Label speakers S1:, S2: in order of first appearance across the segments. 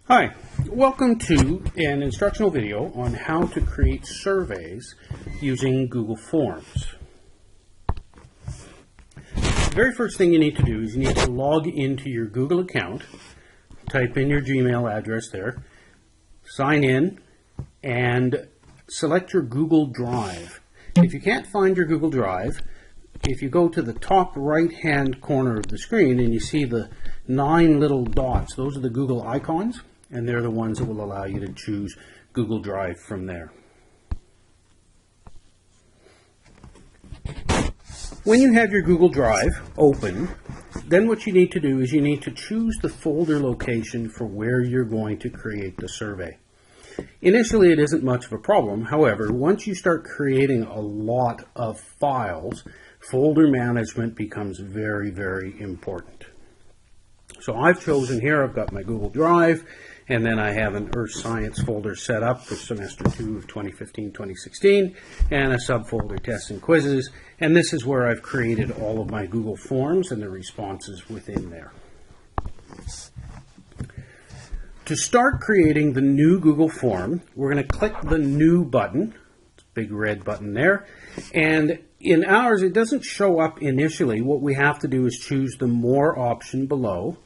S1: Hi, welcome to an instructional video on how to create surveys using Google Forms. The very first thing you need to do is you need to log into your Google account, type in your Gmail address there, sign in, and select your Google Drive. If you can't find your Google Drive, if you go to the top right-hand corner of the screen and you see the 9 little dots, those are the Google icons, and they're the ones that will allow you to choose Google Drive from there. When you have your Google Drive open, then what you need to do is you need to choose the folder location for where you're going to create the survey. Initially, it isn't much of a problem. However, once you start creating a lot of files, folder management becomes very, very important. So I've chosen here, I've got my Google Drive, and then I have an Earth Science folder set up for semester 2 of 2015-2016, and a subfolder tests and quizzes, and this is where I've created all of my Google Forms and the responses within there. To start creating the new Google form, we're going to click the New button, big red button there, and in ours it doesn't show up initially. What we have to do is choose the More option below,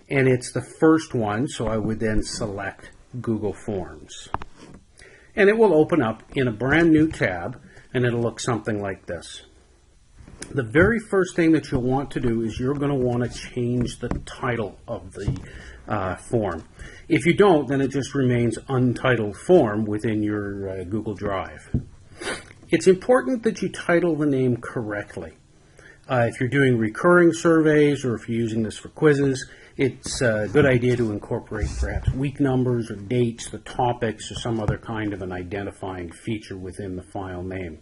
S1: and it's the first one, so I would then select Google Forms. And it will open up in a brand new tab, and it'll look something like this. The very first thing that you'll want to do is you're going to want to change the title of the form. If you don't, then it just remains untitled form within your Google Drive. It's important that you title the name correctly. If you're doing recurring surveys or if you're using this for quizzes, it's a good idea to incorporate perhaps week numbers or dates, the topics, or some other kind of an identifying feature within the file name.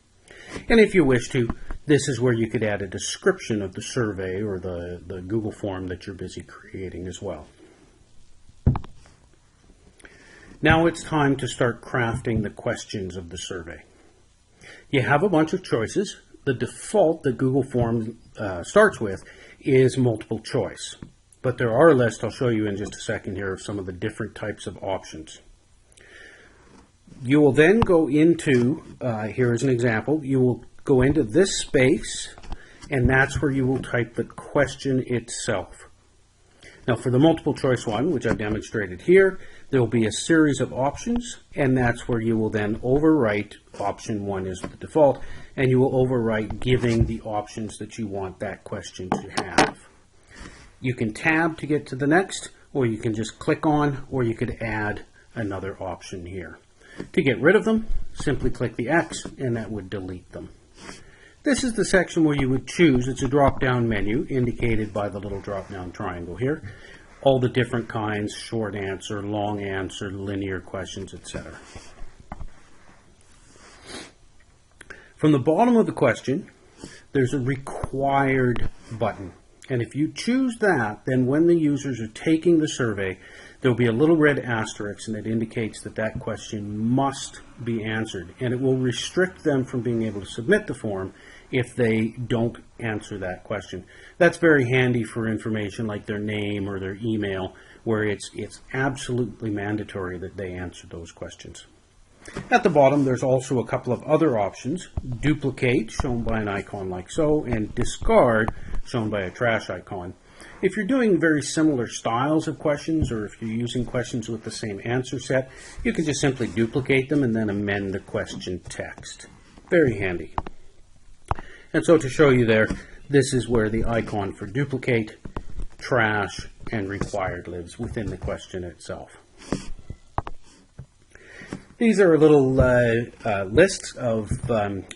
S1: And if you wish to, this is where you could add a description of the survey or the Google form that you're busy creating as well. Now it's time to start crafting the questions of the survey. You have a bunch of choices. The default that Google Forms starts with is multiple choice. But there are a list, I'll show you in just a second here, of some of the different types of options. You will then go into, here is an example, you will go into this space, and that's where you will type the question itself. Now for the multiple choice one, which I've demonstrated here, there will be a series of options, and that's where you will then overwrite option 1 is the default, and you will overwrite giving the options that you want that question to have. You can tab to get to the next, or you can just click on, or you could add another option here. To get rid of them, simply click the X, and that would delete them. This is the section where you would choose, it's a drop-down menu indicated by the little drop-down triangle here, all the different kinds, short answer, long answer, linear questions, etc. From the bottom of the question, there's a required button. And if you choose that, then when the users are taking the survey, there'll be a little red asterisk, and it indicates that that question must be answered. And it will restrict them from being able to submit the form if they don't answer that question. That's very handy for information like their name or their email, where it's absolutely mandatory that they answer those questions. At the bottom, there's also a couple of other options. Duplicate, shown by an icon like so, and discard, shown by a trash icon. If you're doing very similar styles of questions, or if you're using questions with the same answer set, you can just simply duplicate them and then amend the question text. Very handy. And so to show you there, this is where the icon for duplicate, trash, and required lives within the question itself. These are a little list of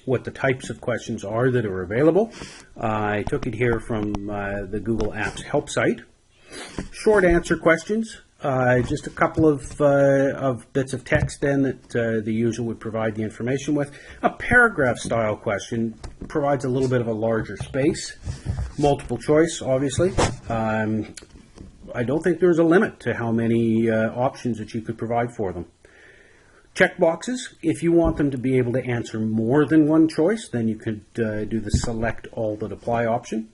S1: what the types of questions are that are available. I took it here from the Google Apps help site. Short answer questions, just a couple of bits of text then that the user would provide the information with. A paragraph style question provides a little bit of a larger space. Multiple choice, obviously. I don't think there's a limit to how many options that you could provide for them. Checkboxes, if you want them to be able to answer more than one choice, then you could do the select all that apply option.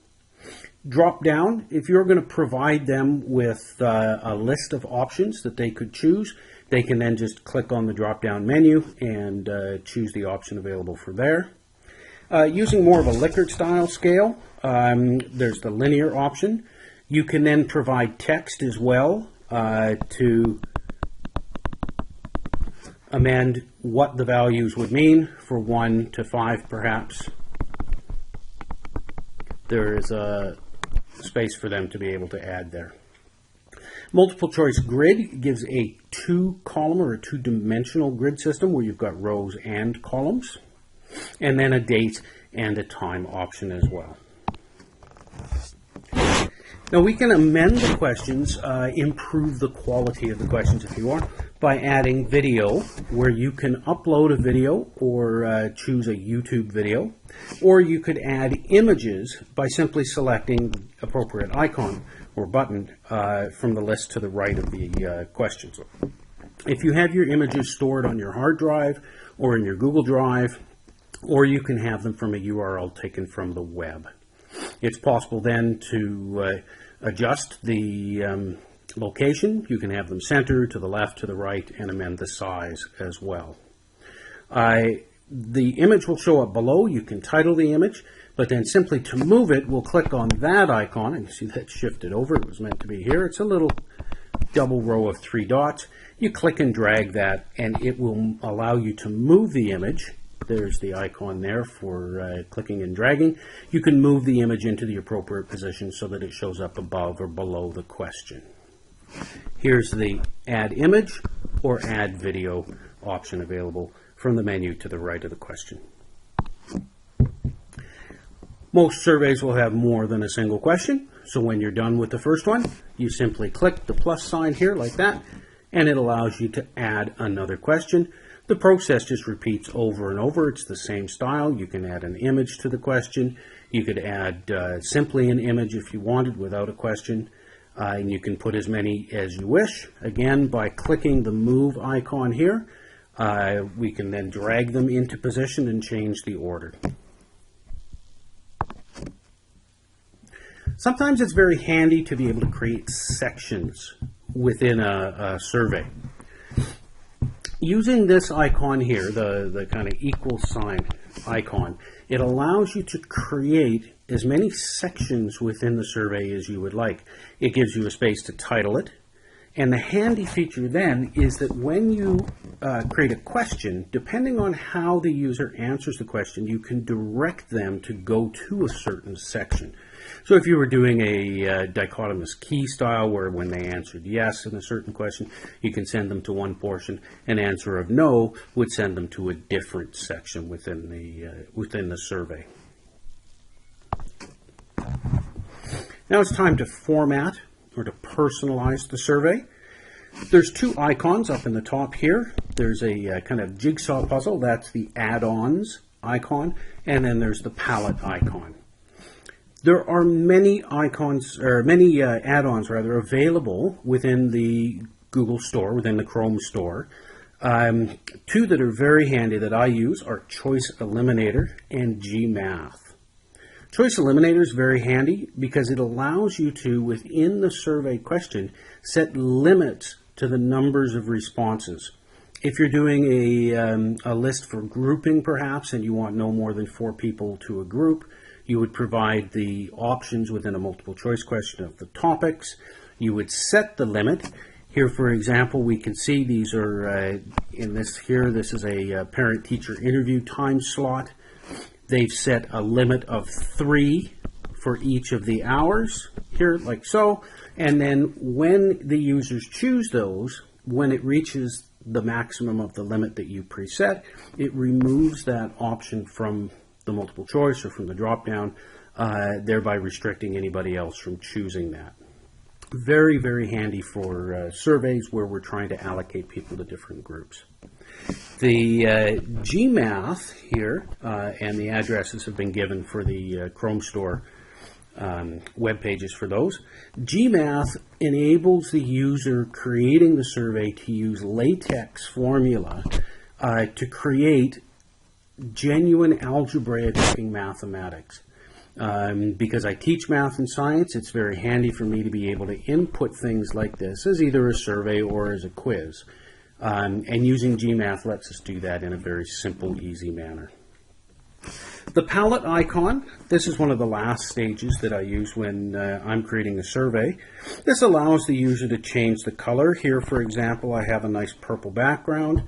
S1: Drop down, if you're going to provide them with a list of options that they could choose, they can then just click on the drop down menu and choose the option available for there. Using more of a Likert style scale, there's the linear option. You can then provide text as well to amend what the values would mean for 1 to 5 perhaps. There is a space for them to be able to add there. Multiple choice grid gives a 2-column or a 2-dimensional grid system where you've got rows and columns, and then a date and a time option as well. Now we can amend the questions, improve the quality of the questions if you want, by adding video, where you can upload a video or choose a YouTube video, or you could add images by simply selecting appropriate icon or button from the list to the right of the questions. If you have your images stored on your hard drive or in your Google Drive, or you can have them from a URL taken from the web. It's possible then to adjust the location. You can have them centered to the left, to the right, and amend the size as well. The image will show up below. You can title the image, but then simply to move it, we'll click on that icon, and you see that shifted over. It was meant to be here. It's a little double row of 3 dots. You click and drag that, and it will allow you to move the image. There's the icon there for clicking and dragging. You can move the image into the appropriate position so that it shows up above or below the question. Here's the Add Image or Add Video option available from the menu to the right of the question. Most surveys will have more than a single question, so when you're done with the first one, you simply click the plus sign here like that, and it allows you to add another question. The process just repeats over and over. It's the same style. You can add an image to the question. You could add simply an image if you wanted without a question. And you can put as many as you wish. Again, by clicking the move icon here, we can then drag them into position and change the order. Sometimes it's very handy to be able to create sections within a survey. Using this icon here, the kind of equal sign icon, it allows you to create as many sections within the survey as you would like. It gives you a space to title it. And the handy feature then is that when you create a question, depending on how the user answers the question, you can direct them to go to a certain section. So if you were doing a dichotomous key style where when they answered yes in a certain question, you can send them to one portion. An answer of no would send them to a different section within the survey. Now it's time to format or to personalize the survey. There's 2 icons up in the top here. There's a kind of jigsaw puzzle. That's the add-ons icon. And then there's the palette icon. There are many icons, or many add-ons rather, available within the Google Store, within the Chrome Store. 2 that are very handy that I use are Choice Eliminator and GMath. Choice Eliminator is very handy because it allows you to, within the survey question, set limits to the numbers of responses. If you're doing a list for grouping perhaps and you want no more than 4 people to a group, you would provide the options within a multiple choice question of the topics. You would set the limit. Here, for example, we can see these are in this here. This is a parent-teacher interview time slot. They've set a limit of 3 for each of the hours here, like so. And then when the users choose those, when it reaches the maximum of the limit that you preset, it removes that option from the multiple choice or from the drop down, thereby restricting anybody else from choosing that. Very, very handy for surveys where we're trying to allocate people to different groups. The GMath here, and the addresses have been given for the Chrome Store web pages for those. GMath enables the user creating the survey to use LaTeX formula to create genuine algebraic looking mathematics. Because I teach math and science, it's very handy for me to be able to input things like this as either a survey or as a quiz. And using GMath lets us do that in a very simple, easy manner. The palette icon, this is one of the last stages that I use when I'm creating a survey. This allows the user to change the color. Here, for example, I have a nice purple background.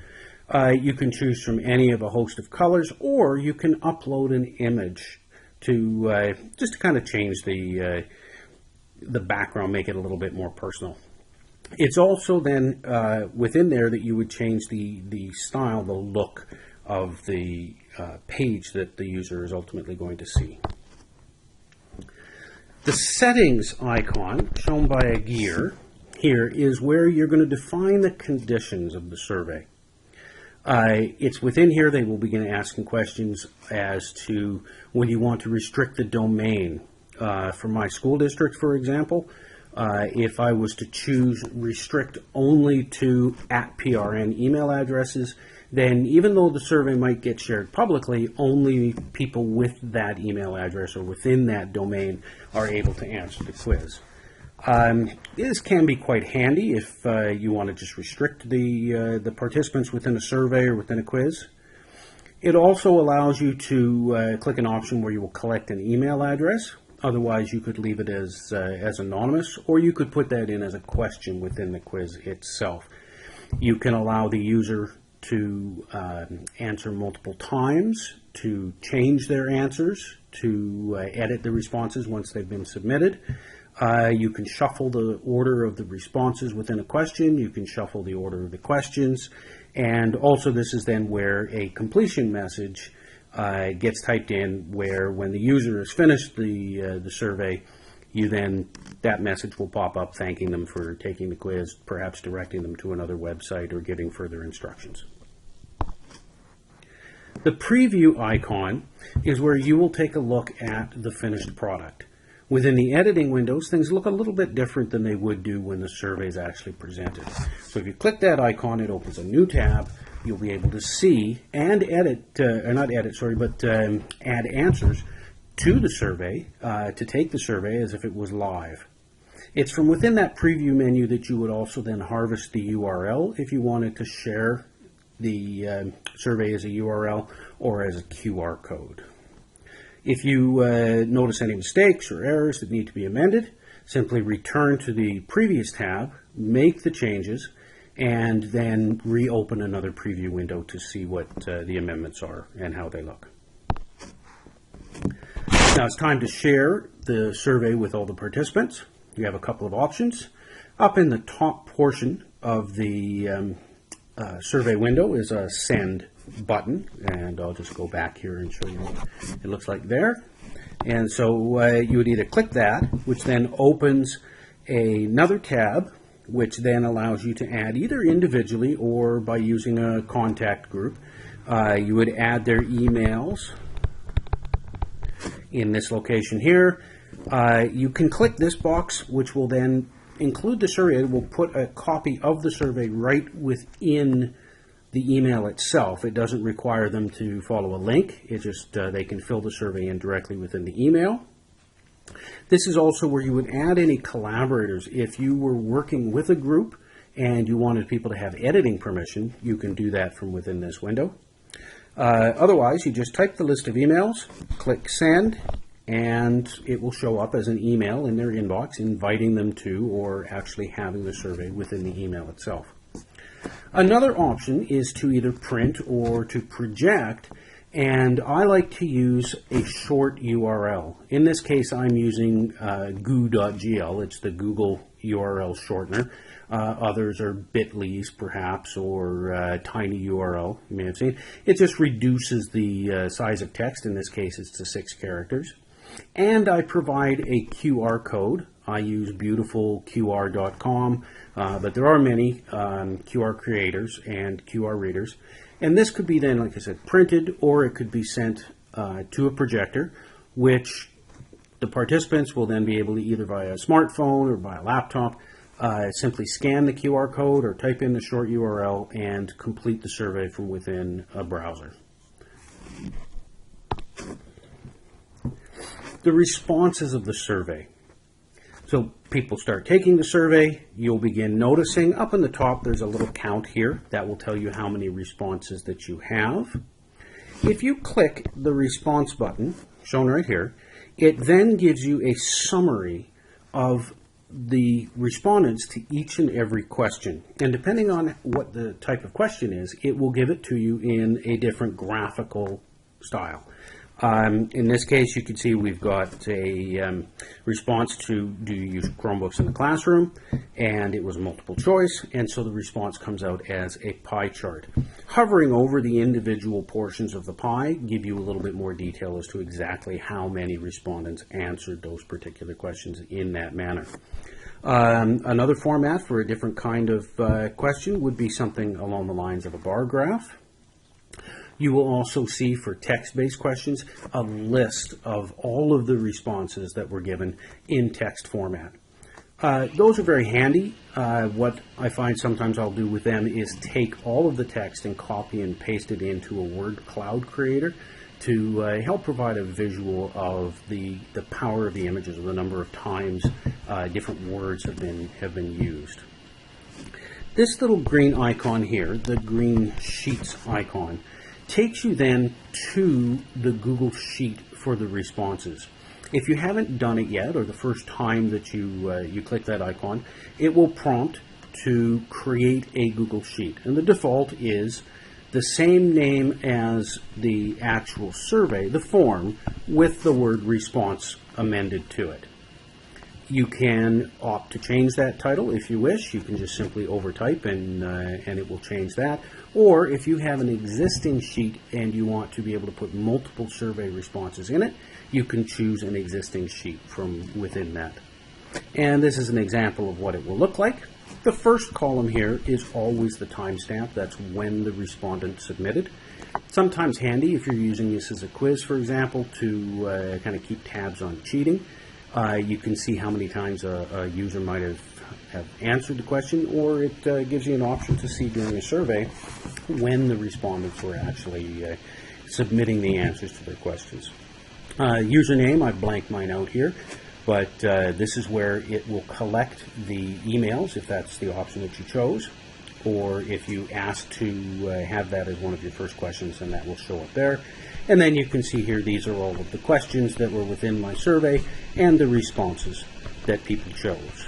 S1: You can choose from any of a host of colors, or you can upload an image to just to kind of change the background, make it a little bit more personal. It's also then within there that you would change the style, the look of the page that the user is ultimately going to see. The settings icon, shown by a gear here, is where you're going to define the conditions of the survey. It's within here they will begin asking questions as to when you want to restrict the domain. For my school district, for example, if I was to choose restrict only to @PRN email addresses, then even though the survey might get shared publicly, only people with that email address or within that domain are able to answer the quiz. This can be quite handy if you want to just restrict the participants within a survey or within a quiz. It also allows you to click an option where you will collect an email address. Otherwise, you could leave it as anonymous, or you could put that in as a question within the quiz itself. You can allow the user to answer multiple times, to change their answers, to edit the responses once they've been submitted. You can shuffle the order of the responses within a question. You can shuffle the order of the questions. And also this is then where a completion message gets typed in, where when the user has finished the survey, that message will pop up thanking them for taking the quiz, perhaps directing them to another website or giving further instructions. The preview icon is where you will take a look at the finished product. Within the editing windows, things look a little bit different than they would do when the survey is actually presented. So if you click that icon, it opens a new tab. You'll be able to see and add answers to the survey, to take the survey as if it was live. It's from within that preview menu that you would also then harvest the URL if you wanted to share the survey as a URL or as a QR code. If you notice any mistakes or errors that need to be amended, simply return to the previous tab, make the changes, and then reopen another preview window to see what the amendments are and how they look. Now it's time to share the survey with all the participants. You have a couple of options. Up in the top portion of the survey window is a send button, and I'll just go back here and show you what it looks like there. And so you would either click that, which then opens another tab, which then allows you to add either individually or by using a contact group. You would add their emails in this location here. You can click this box, which will then include the survey. It will put a copy of the survey right within the email itself. It doesn't require them to follow a link. It just they can fill the survey in directly within the email. This is also where you would add any collaborators. If you were working with a group and you wanted people to have editing permission, you can do that from within this window. Otherwise, you just type the list of emails, click send, and it will show up as an email in their inbox inviting them to, or actually having the survey within the email itself. Another option is to either print or to project, and I like to use a short URL. In this case, I'm using goo.gl. It's the Google URL shortener. Others are bit.lys perhaps, or tiny URL, you may have seen. It just reduces the size of text. In this case, it's to 6 characters. And I provide a QR code. I use beautifulqr.com, but there are many QR creators and QR readers. And this could be then, like I said, printed, or it could be sent to a projector, which the participants will then be able to either via a smartphone or via laptop simply scan the QR code or type in the short URL and complete the survey from within a browser. the responses of the survey. So people start taking the survey, you'll begin noticing up in the top there's a little count here that will tell you how many responses that you have. If you click the response button, shown right here, it then gives you a summary of the respondents to each and every question. And depending on what the type of question is, it will give it to you in a different graphical style. In this case, you can see we've got a response to, do you use Chromebooks in the classroom? And it was multiple choice, and so the response comes out as a pie chart. Hovering over the individual portions of the pie give you a little bit more detail as to exactly how many respondents answered those particular questions in that manner. Another format for a different kind of question would be something along the lines of a bar graph. You will also see for text-based questions a list of all of the responses that were given in text format. Those are very handy. What I find sometimes I'll do with them is take all of the text and copy and paste it into a word cloud creator to help provide a visual of the power of the images, or the number of times different words have been used. This little green icon here, the green Sheets icon, takes you then to the Google Sheet for the responses. If you haven't done it yet, or the first time that you click that icon, it will prompt to create a Google Sheet. And the default is the same name as the actual survey, the form, with the word response amended to it. You can opt to change that title if you wish. You can just simply overtype and it will change that. Or if you have an existing sheet and you want to be able to put multiple survey responses in it, you can choose an existing sheet from within that. And this is an example of what it will look like. The first column here is always the timestamp. That's when the respondent submitted. Sometimes handy if you're using this as a quiz, for example, to kind of keep tabs on cheating. You can see how many times a user might have answered the question, or it gives you an option to see during a survey when the respondents were actually submitting the answers to their questions. Username, I've blanked mine out here, but this is where it will collect the emails, if that's the option that you chose, or if you ask to have that as one of your first questions, then that will show up there. And then you can see here, these are all of the questions that were within my survey and the responses that people chose.